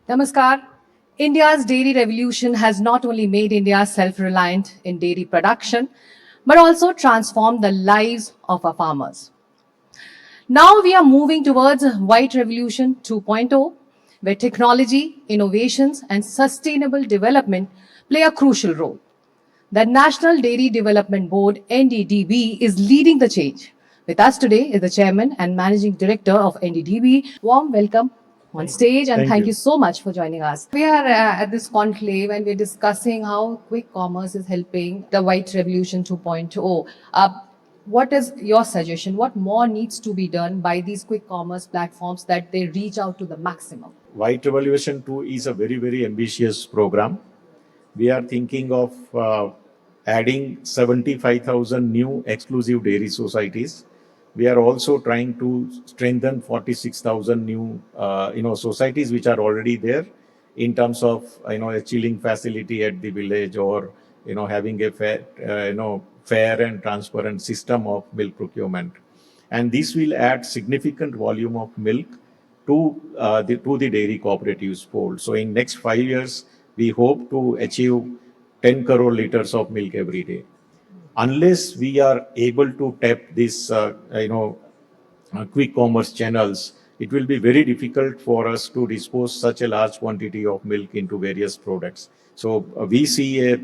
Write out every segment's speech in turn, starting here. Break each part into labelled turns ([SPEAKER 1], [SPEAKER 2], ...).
[SPEAKER 1] Namaskar. India's dairy revolution has not only made India self-reliant in dairy production, but also transformed the lives of our farmers. Now we are moving towards White Revolution 2.0, where technology, innovations, and sustainable development play a crucial role. The National Dairy Development Board, NDDB, is leading the change. With us today is the Chairman and Managing Director of NDDB. Warm welcome on stage and thank you so much for joining us. We are at this conclave and we're discussing how quick commerce is helping the White Revolution 2.0. What is your suggestion? What more needs to be done by these quick commerce platforms that they reach out to the maximum?
[SPEAKER 2] White Revolution 2 is a very, very ambitious program. We are thinking of adding 75,000 new exclusive dairy societies. We are also trying to strengthen 46,000 new societies which are already there in terms of a chilling facility at the village, or having a fair and transparent system of milk procurement. And this will add significant volume of milk to the dairy cooperatives fold. So in next 5 years, we hope to achieve 10 crore liters of milk every day. Unless we are able to tap this, quick commerce channels, it will be very difficult for us to dispose such a large quantity of milk into various products. So we see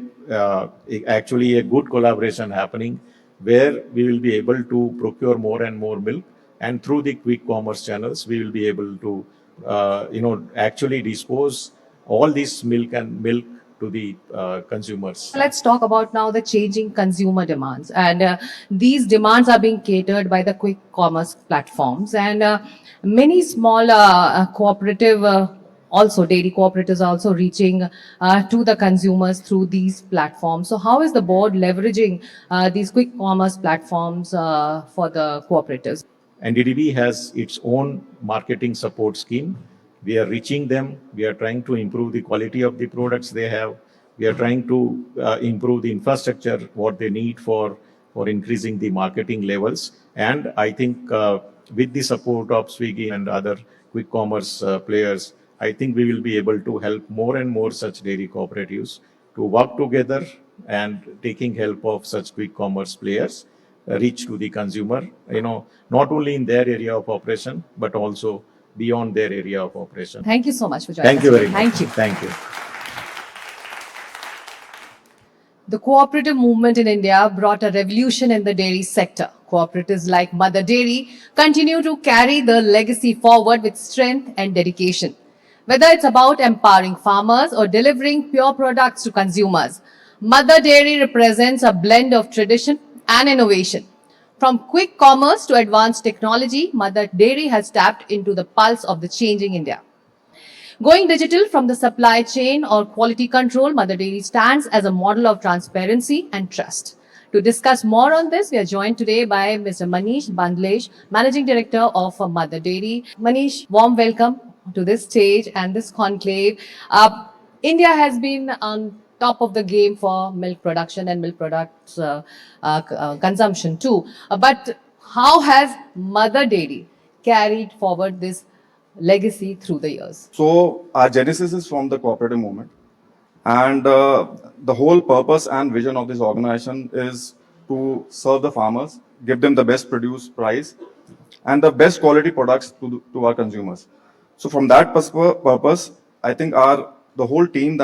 [SPEAKER 2] actually a good collaboration happening where we will be able to procure more and more milk, and through the quick commerce channels, we will be able to, actually dispose all this milk to the consumers.
[SPEAKER 1] Let's talk about now the changing consumer demands. And these demands are being catered by the quick commerce platforms. And many small dairy cooperatives are also reaching to the consumers through these platforms. So how is the board leveraging these quick commerce platforms for the cooperatives?
[SPEAKER 2] NDDB has its own marketing support scheme. We are reaching them. We are trying to improve the quality of the products they have. We are trying to improve the infrastructure, what they need for increasing the marketing levels. And I think with the support of Swiggy and other quick commerce players, I think we will be able to help more and more such dairy cooperatives to work together and taking help of such quick commerce players reach to the consumer, not only in their area of operation, but also beyond their area of operation.
[SPEAKER 1] Thank you so much for joining us.
[SPEAKER 2] Thank you very much.
[SPEAKER 1] Thank you.
[SPEAKER 2] Thank you.
[SPEAKER 1] The cooperative movement in India brought a revolution in the dairy sector. Cooperatives like Mother Dairy continue to carry the legacy forward with strength and dedication. Whether it's about empowering farmers or delivering pure products to consumers, Mother Dairy represents a blend of tradition and innovation. From quick commerce to advanced technology, Mother Dairy has tapped into the pulse of the changing India. Going digital from the supply chain or quality control, Mother Dairy stands as a model of transparency and trust. To discuss more on this, we are joined today by Mr. Manish Bandlesh, Managing Director of Mother Dairy. Manish, warm welcome to this stage and this conclave. India has been on top of the game for milk production and milk products consumption too. But how has Mother Dairy carried forward this legacy through the years?
[SPEAKER 3] So our genesis is from the cooperative movement, and the whole purpose and vision of this organization is to serve the farmers, give them the best produce price and the best quality products to our consumers. So from that purpose, I think the whole team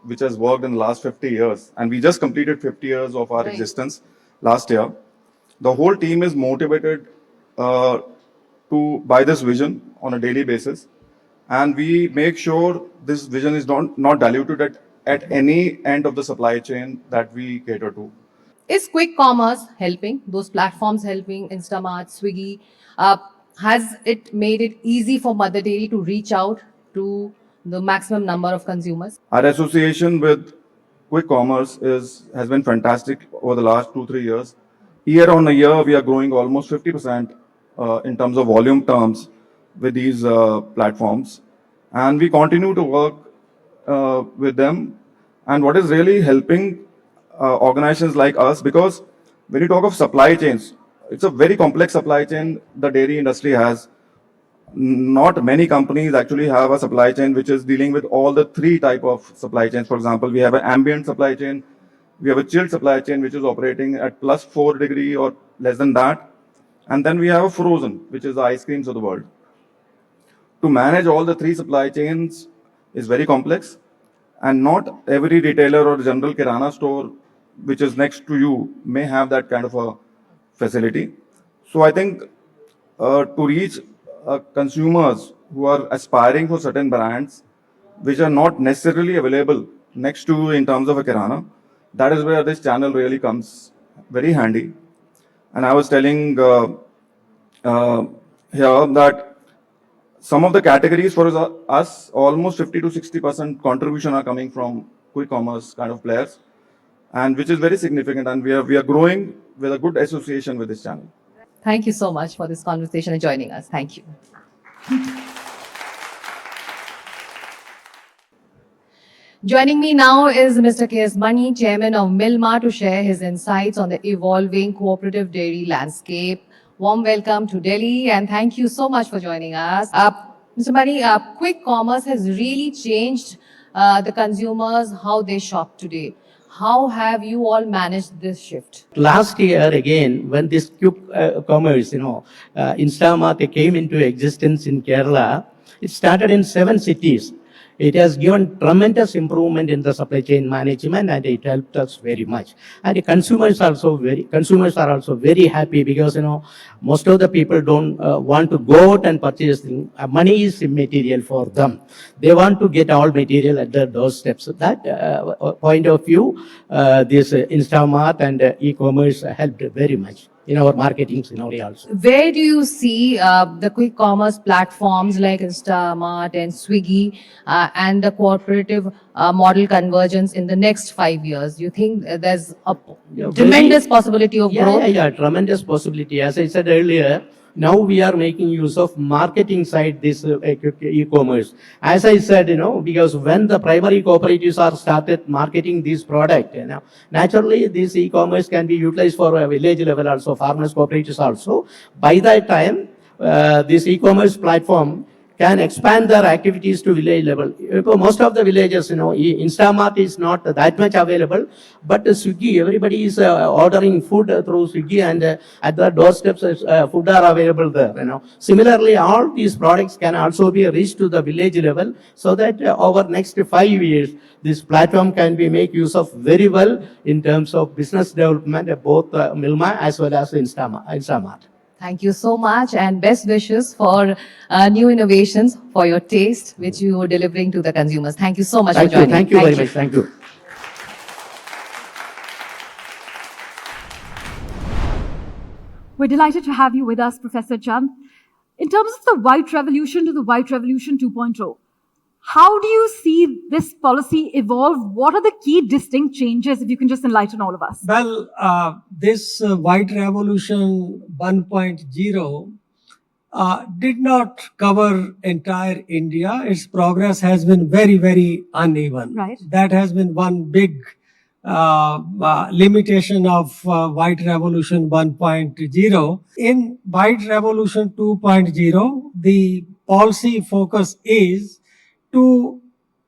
[SPEAKER 3] which has worked in the last 50 years, and we just completed 50 years of our existence last year, the whole team is motivated by this vision on a daily basis, and we make sure this vision is not diluted at any end of the supply chain that we cater to.
[SPEAKER 1] Is quick commerce helping? Those platforms helping, Instamart, Swiggy, has it made it easy for Mother Dairy to reach out to the maximum number of consumers?
[SPEAKER 3] Our association with quick commerce has been fantastic over the last 2-3 years. Year on year, we are growing almost 50% in terms of volume terms with these platforms, and we continue to work with them. And what is really helping organizations like us, because when you talk of supply chains, it's a very complex supply chain the dairy industry has. not many companies actually have a supply chain which is dealing with all the three type of supply chains. For example, we have an ambient supply chain, we have a chilled supply chain which is operating at plus 4 degree or less than that, and then we have a frozen, which is the ice creams of the world. To manage all the three supply chains is very complex, and not every retailer or general kirana store which is next to you may have that kind of a facility. So I think to reach consumers who are aspiring for certain brands which are not necessarily available next to in terms of a kirana, that is where this channel really comes very handy. And I was telling here that some of the categories for us, almost 50 to 60% contribution are coming from quick commerce kind of players, and which is very significant. And we are growing with a good association with this channel.
[SPEAKER 1] Thank you so much for this conversation and joining us. Thank you. Joining me now is Mr. K.S. Mani, Chairman of Milma, to share his insights on the evolving cooperative dairy landscape. Warm welcome to Delhi and thank you so much for joining us. Mr. Mani, quick commerce has really changed the consumers, how they shop today. How have you all managed this shift?
[SPEAKER 4] Last year, again, when this quick commerce, Instamart came into existence in Kerala, it started in 7 cities. It has given tremendous improvement in the supply chain management, and it helped us very much. And the consumers are also very happy because most of the people don't want to go out and purchase things. Money is immaterial for them. They want to get all material at their doorstep. So that point of view, this Instamart and e-commerce helped very much in our marketing scenario also.
[SPEAKER 1] Where do you see the quick commerce platforms like Instamart and Swiggy and the cooperative model convergence in the next 5 years? Do you think there's a tremendous possibility of growth?
[SPEAKER 4] Yeah, tremendous possibility. As I said earlier, now we are making use of marketing side, this e-commerce. As I said, because when the primary cooperatives are started marketing this product, naturally this e-commerce can be utilized for a village level also, farmers cooperatives also. By that time, this e-commerce platform can expand their activities to village level. Most of the villages, Instamart is not that much available, but Swiggy, everybody is ordering food through Swiggy, and at the doorsteps, food are available there. Similarly, all these products can also be reached to the village level, so that over next 5 years, this platform can be make use of very well in terms of business development, both Milma as well as Instamart.
[SPEAKER 1] Thank you so much and best wishes for new innovations for your taste, which you are delivering to the consumers. Thank you so much for joining.
[SPEAKER 4] Thank you very much. Thank you.
[SPEAKER 5] We're delighted to have you with us, Professor Chand. In terms of the White Revolution to the White Revolution 2.0, how do you see this policy evolve? What are the key distinct changes, if you can just enlighten all of us?
[SPEAKER 6] Well, this White Revolution 1.0 did not cover entire India. Its progress has been very, very uneven.
[SPEAKER 5] Right.
[SPEAKER 6] That has been one big limitation of White Revolution 1.0. In White Revolution 2.0, the policy focus is to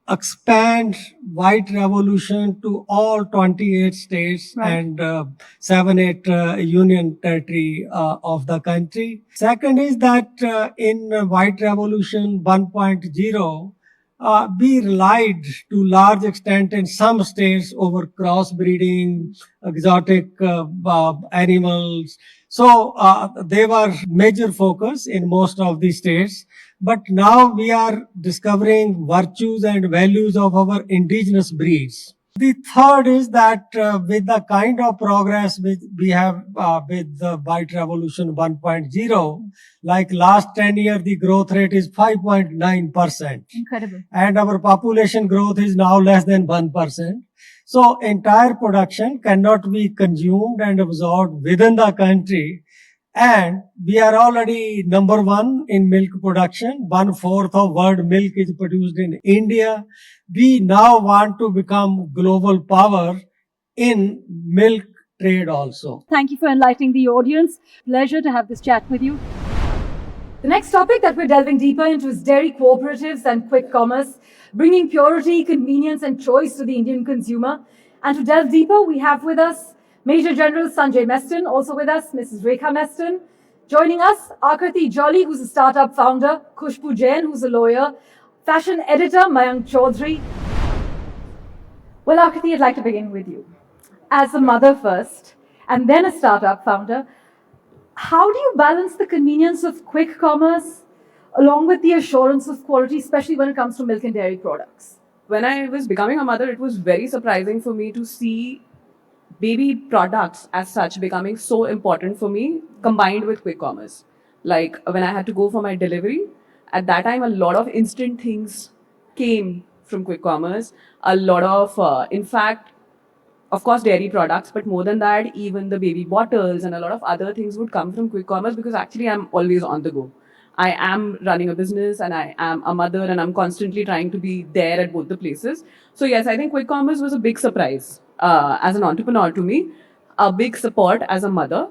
[SPEAKER 6] expand White Revolution to all 28 states and 7-8 union territory of the country. Second is that in White Revolution 1.0, we relied to large extent in some states over crossbreeding, exotic animals. So they were major focus in most of the states. But now we are discovering virtues and values of our indigenous breeds. The third is that with the kind of progress which we have with the White Revolution 1.0, like last 10 years, the growth rate is 5.9%.
[SPEAKER 5] Incredible.
[SPEAKER 6] And our population growth is now less than 1%. So entire production cannot be consumed and absorbed within the country. And we are already number 1 in milk production. 1/4 of world milk is produced in India. We now want to become global power in milk trade also.
[SPEAKER 5] Thank you for enlightening the audience. Pleasure to have this chat with you. The next topic that we're delving deeper into is dairy cooperatives and quick commerce, bringing purity, convenience, and choice to the Indian consumer. And to delve deeper, we have with us Major General Sanjay Meston, also with us Mrs. Rekha Meston. Joining us, Akriti Jolly, who's a startup founder, Khushbu Jain, who's a lawyer, fashion editor Mayank Chaudhary. Well, Akriti, I'd like to begin with you. As a mother first, and then a startup founder, how do you balance the convenience of quick commerce along with the assurance of quality, especially when it comes to milk and dairy products?
[SPEAKER 7] When I was becoming a mother, it was very surprising for me to see baby products as such becoming so important for me, combined with quick commerce. Like when I had to go for my delivery, at that time, a lot of instant things came from quick commerce. A lot of, in fact, of course, dairy products, but more than that, even the baby bottles and a lot of other things would come from quick commerce because actually I'm always on the go. I am running a business and I am a mother and I'm constantly trying to be there at both the places. So yes, I think quick commerce was a big surprise as an entrepreneur to me, a big support as a mother.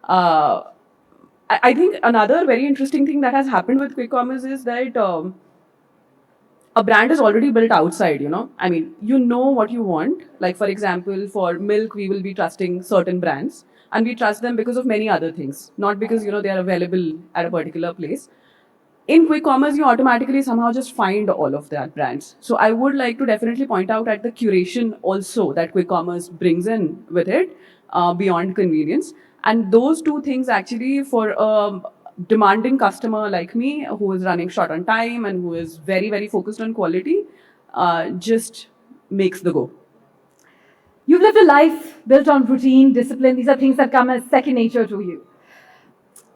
[SPEAKER 7] I think another very interesting thing that has happened with quick commerce is that a brand is already built outside, you know. I mean, you know what you want. Like, for example, for milk, we will be trusting certain brands and we trust them because of many other things, not because, you know, they are available at a particular place. In quick commerce, you automatically somehow just find all of that brands. So I would like to definitely point out at the curation also that quick commerce brings in with it beyond convenience. And those two things actually for a demanding customer like me who is running short on time and who is very, very focused on quality just makes the go.
[SPEAKER 5] You've lived a life built on routine, discipline. These are things that come as second nature to you.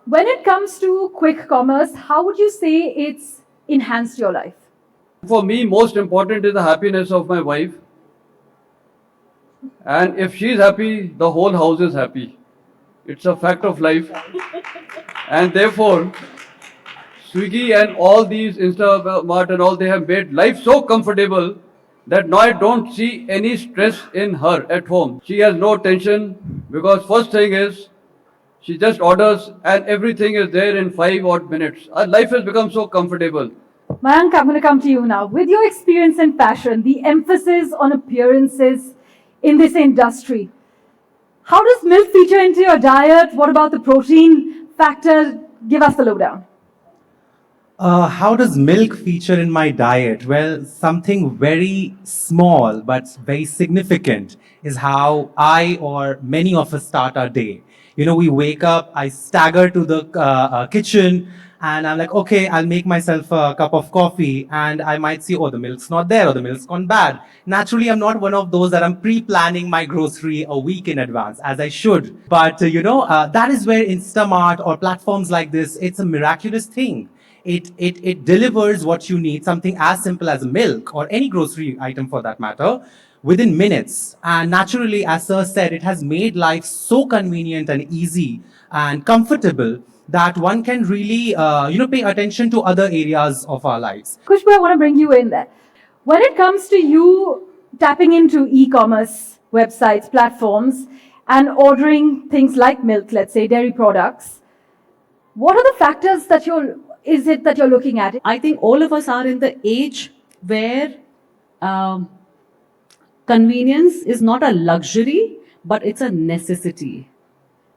[SPEAKER 5] When it comes to quick commerce, how would you say it's enhanced your life?
[SPEAKER 8] For me, most important is the happiness of my wife. And if she's happy, the whole house is happy. It's a fact of life. And therefore, Swiggy and all these Instamart and all, they have made life so comfortable that now I don't see any stress in her at home. She has no tension because first thing is, she just orders and everything is there in 5 odd minutes. Our life has become so comfortable.
[SPEAKER 5] Mayank, I'm going to come to you now. With your experience in fashion, the emphasis on appearances in this industry, how does milk feature into your diet? What about the protein factor? Give us the lowdown.
[SPEAKER 9] How does milk feature in my diet? Well, something very small but very significant is how I or many of us start our day. You know, we wake up, I stagger to the kitchen, and I'm like, okay, I'll make myself a cup of coffee, and I might see, oh, the milk's not there, or the milk's gone bad. Naturally, I'm not one of those that I'm pre-planning my grocery a week in advance, as I should. But, that is where Instamart or platforms like this, it's a miraculous thing. It delivers what you need, something as simple as milk or any grocery item for that matter, within minutes. And naturally, as Sir said, it has made life so convenient and easy and comfortable that one can really, pay attention to other areas of our lives.
[SPEAKER 5] Khushbu, I want to bring you in there. When it comes to you tapping into e-commerce websites, platforms, and ordering things like milk, let's say, dairy products, what are the factors that you're looking at?
[SPEAKER 7] I think all of us are in the age where convenience is not a luxury, but it's a necessity.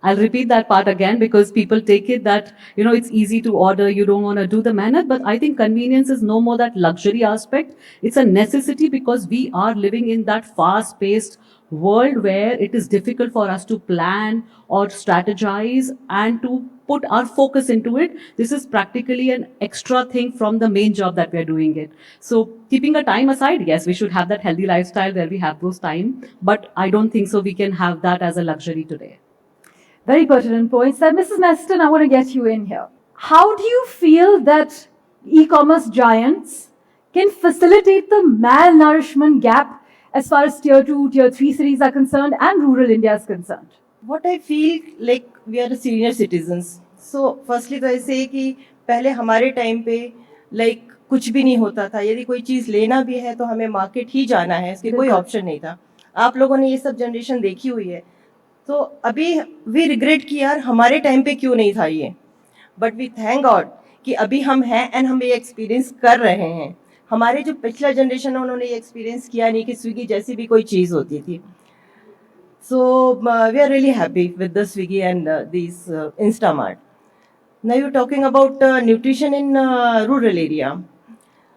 [SPEAKER 7] I'll repeat that part again because people take it that, you know, it's easy to order, you don't want to do the mehnat, but I think convenience is no more that luxury aspect. It's a necessity because we are living in that fast-paced world where it is difficult for us to plan or strategize and to put our focus into it. This is practically an extra thing from the main job that we're doing it. So keeping a time aside, yes, we should have that healthy lifestyle where we have those time, but I don't think so we can have that as a luxury today.
[SPEAKER 5] Very pertinent points. Mrs. Meston, I want to get you in here. How do you feel that e-commerce giants can facilitate the malnourishment gap as far as tier 2, tier 3 cities are concerned and rural India is concerned?
[SPEAKER 10] What I feel like we are senior citizens. So firstly तो ऐसे कि पहले हमारे time पे like कुछ भी नहीं होता था. यदि कोई चीज़ लेना भी है तो हमें मार्केट ही जाना है. इसकी कोई ऑप्शन नहीं था. आप लोगों ने ये सब जनरेशन देखी हुई है. तो अभी वी रिग्रेट कि यार हमारे टाइम पे क्यों नहीं था ये. बट वी थैंक गॉड कि अभी हम हैं एंड हम ये एक्सपीरियंस कर रहे हैं. हमारे जो पिछला जनरेशन है उन्होंने ये एक्सपीरियंस किया नहीं कि स्विगी जैसी भी कोई चीज़ होती थी. So we are really happy with the Swiggy and these Instamart. Now you're talking about nutrition in rural area.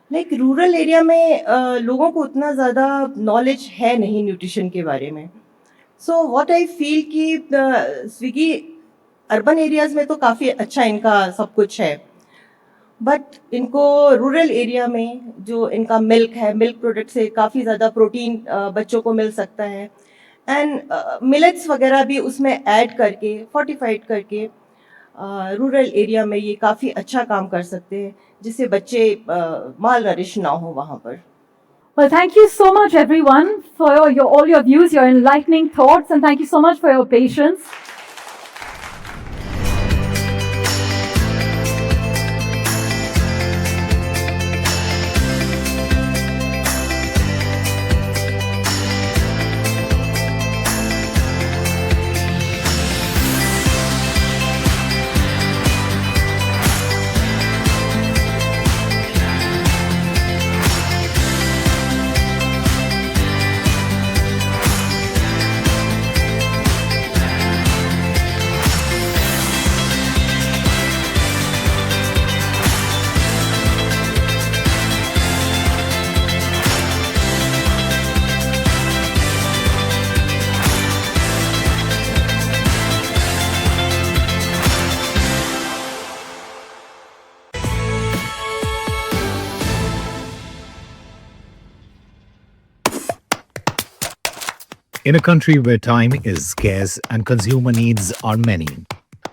[SPEAKER 10] Like rural area में लोगों को उतना ज़्यादा knowledge है नहीं न्यूट्रिशन के बारे में. So what I feel कि स्विगी अर्बन एरियाज़ में तो काफ़ी अच्छा इनका सब कुछ है, बट इनको रूरल एरिया में जो इनका मिल्क है, मिल्क प्रोडक्ट से काफ़ी ज़्यादा प्रोटीन बच्चों को मिल सकता है एंड मिलेट्स वगैरह भी उसमें ऐड करके फोर्टिफाइड करके रूरल एरिया में ये काफ़ी अच्छा काम कर सकते हैं जिससे बच्चे माल नरिश ना हो वहाँ पर.
[SPEAKER 5] Well, thank you so much, everyone, for all your views, your enlightening thoughts, and thank you so much for your patience.
[SPEAKER 11] In a country where time is scarce and consumer needs are many,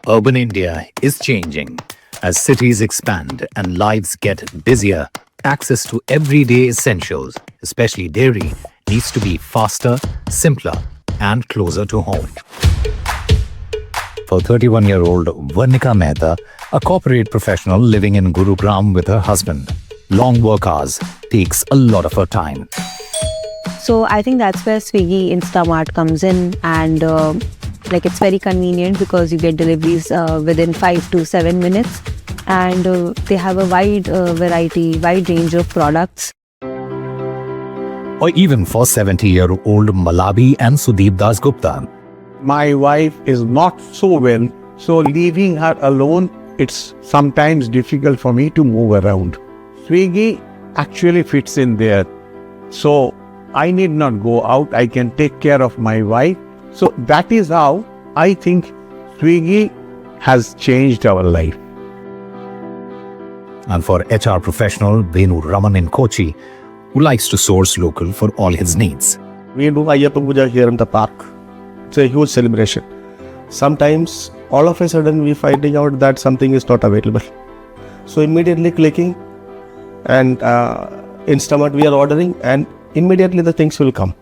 [SPEAKER 11] urban India is changing. As cities expand and lives get busier, access to everyday essentials, especially dairy, needs to be faster, simpler, and closer to home. For 31-year-old Varnika Mehta, a corporate professional living in Gurugram with her husband, long work hours takes a lot of her time.
[SPEAKER 12] So I think that's where Swiggy Instamart comes in, and it's very convenient because you get deliveries within 5 to 7 minutes, and they have a wide range of products.
[SPEAKER 11] Or even for 70-year-old Malabi and Sudeep Das Gupta.
[SPEAKER 13] My wife is not so well, so leaving her alone, it's sometimes difficult for me to move around. Swiggy actually fits in there. So I need not go out, I can take care of my wife. So that is how I think Swiggy has changed our life.
[SPEAKER 11] And for HR professional Venu Raman in Kochi, who likes to source local for all his needs.
[SPEAKER 14] We do Ayyappa Puja here in the park. It's a huge celebration. Sometimes, all of a sudden, we finding out that something is not available. So immediately clicking and Instamart we are ordering, and immediately the things will come.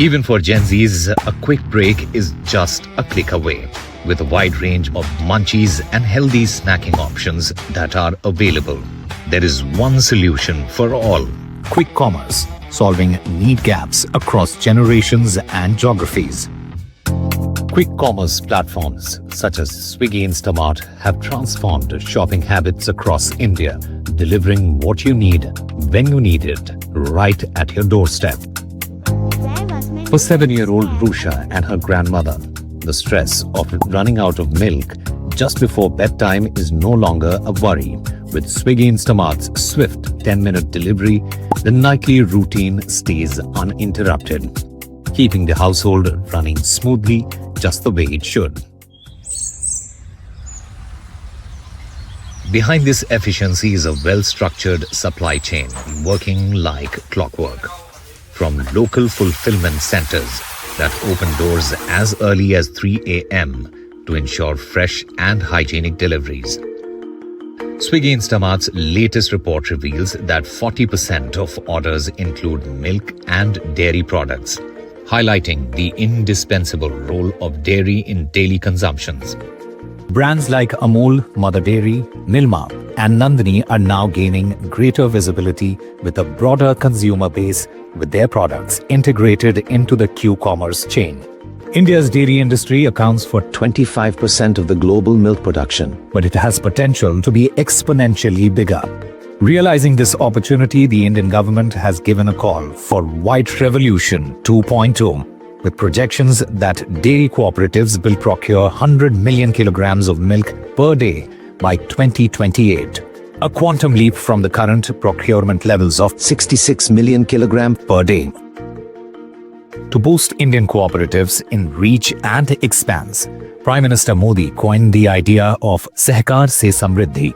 [SPEAKER 11] Even for Gen Zs, a quick break is just a click away. With a wide range of munchies and healthy snacking options that are available, there is one solution for all. Quick commerce, solving need gaps across generations and geographies. Quick commerce platforms such as Swiggy Instamart have transformed shopping habits across India, delivering what you need when you need it, right at your doorstep. For 7-year-old Rusha and her grandmother, the stress of running out of milk just before bedtime is no longer a worry. With Swiggy Instamart's swift 10-minute delivery, the nightly routine stays uninterrupted, keeping the household running smoothly just the way it should. Behind this efficiency is a well-structured supply chain working like clockwork. From local fulfillment centers that open doors as early as 3 a.m. to ensure fresh and hygienic deliveries. Swiggy Instamart's latest report reveals that 40% of orders include milk and dairy products, highlighting the indispensable role of dairy in daily consumptions. Brands like Amul, Mother Dairy, Nilma, and Nandini are now gaining greater visibility with a broader consumer base with their products integrated into the Q-commerce chain. India's dairy industry accounts for 25% of the global milk production, but it has potential to be exponentially bigger. Realizing this opportunity, the Indian government has given a call for White Revolution 2.0, with projections that dairy cooperatives will procure 100 million kilograms of milk per day by 2028. A quantum leap from the current procurement levels of 66 million kilograms per day. To boost Indian cooperatives in reach and expanse, Prime Minister Modi coined the idea of Sehkar Se Samriddhi.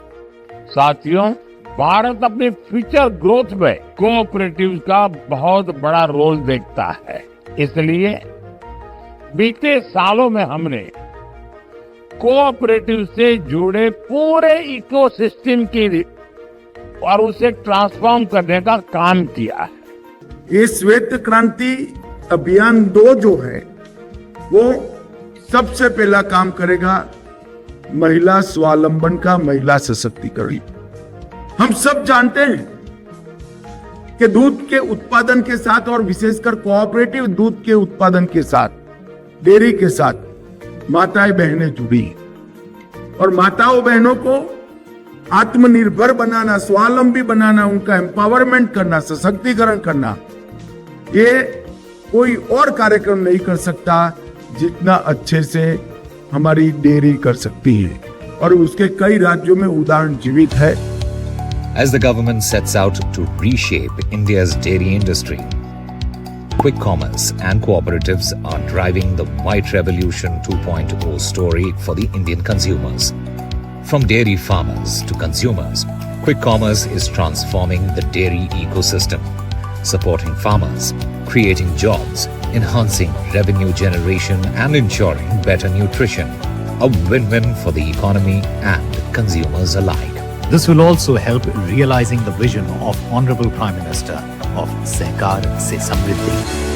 [SPEAKER 15] साथियों, भारत अपनी future growth में cooperatives का बहुत बड़ा role देखता है। इसलिए बीते सालों में हमने कोऑपरेटिव से जुड़े पूरे इकोसिस्टम की और उसे ट्रांसफॉर्म करने का काम किया है।
[SPEAKER 16] ये श्वेत क्रांति अभियान 2 जो है वो सबसे पहला काम करेगा महिला स्वावलंबन का, महिला सशक्तिकरण। हम सब जानते हैं कि दूध के उत्पादन के साथ और विशेषकर कोऑपरेटिव दूध के उत्पादन के साथ, डेयरी के साथ माताएं बहनें जुड़ी हैं और माताओं बहनों को आत्मनिर्भर बनाना, स्वावलंबी बनाना, उनका एम्पावरमेंट करना, सशक्तिकरण करना, ये कोई और कार्यक्रम नहीं कर सकता जितना अच्छे से हमारी डेयरी कर सकती है और उसके कई राज्यों में उदाहरण जीवित है।
[SPEAKER 11] As the government sets out to reshape India's dairy industry, quick commerce and cooperatives are driving the White Revolution 2.0 story for the Indian consumers. From dairy farmers to consumers, quick commerce is transforming the dairy ecosystem, supporting farmers, creating jobs, enhancing revenue generation and ensuring better nutrition. A win-win for the economy and consumers alike. This will also help realizing the vision of Honorable Prime Minister of Sehkar Se Samriddhi.